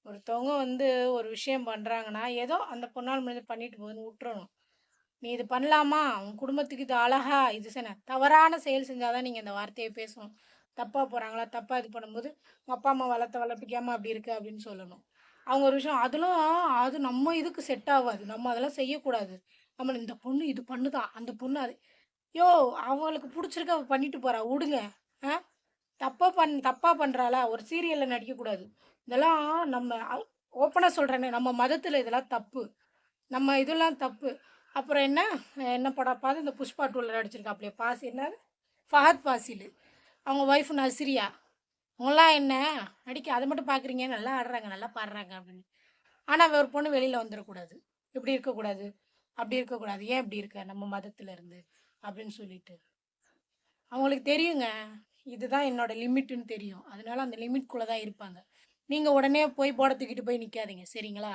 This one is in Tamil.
ஒருத்தவங்க ஒரு விஷயம் பண்றாங்கன்னா, ஏதோ அந்த பொண்ணால முடிஞ்சத பண்ணிட்டு போகுதுன்னு உட்றணும். "நீ இது பண்ணலாமா? உன் குடும்பத்துக்கு இது அழகா இது தவறான செயல் செஞ்சா தான் நீங்க இந்த வார்த்தைய பேசணும். தப்பா போறாங்களா? தப்பா இது பண்ணும்போது, "உங்க அப்பா, அம்மா வளர்த்த வளர்ப்புக்கு ஏம்மா அப்படி இருக்கு?" அப்படின்னு சொல்லணும். அவங்க ஒரு விஷயம் அது நம்ம இதுக்கு செட் ஆவாது. நம்ம அதெல்லாம் செய்யக்கூடாது. நம்மள இந்த பொண்ணு இது பண்ணுதா, அந்த பொண்ணு அது அவங்களுக்கு புடிச்சிருக்கு அவ பண்ணிட்டு போறா, உடுங்க. ஆ தப்பா பண்றாளா? ஒரு சீரியல்ல நடிக்கக்கூடாது. இதெல்லாம் நம்ம ஓப்பனா சொல்றேனே, நம்ம மதத்தில இதெல்லாம் தப்பு. நம்ம இதெல்லாம் தப்பு. அப்புறம் என்ன படம் பாத்து இந்த புஷ்பா 2ல நடிச்சிருக்காப்லயே என்னது? ஃபஹத் ஃபாசிலு. அவங்க ஒய்ஃப் நஸ்ரியா. அவங்கலாம் அத மட்டும் பார்க்குறீங்க, நல்லா ஆடுறாங்க, நல்லா பாடுறாங்க அப்படின்னு. ஆனா ஒரு பொண்ணு வெளில வந்துரக்கூடாது. இப்படி இருக்கக்கூடாது, அப்படி இருக்கக்கூடாது. ஏன் இப்படி இருக்க? நம்ம மதத்தில இருந்து அப்படின்னு சொல்லிட்டு. அவங்களுக்கு தெரியுங்க. இதுதான் என்னோட லிமிட்டுன்னு தெரியும். அதனால அந்த லிமிட்குள்ள தான் இருப்பாங்க. நீங்க உடனே போய் போர்ட தூக்கிட்டு போய் நிக்காதீங்க. சரிங்களா?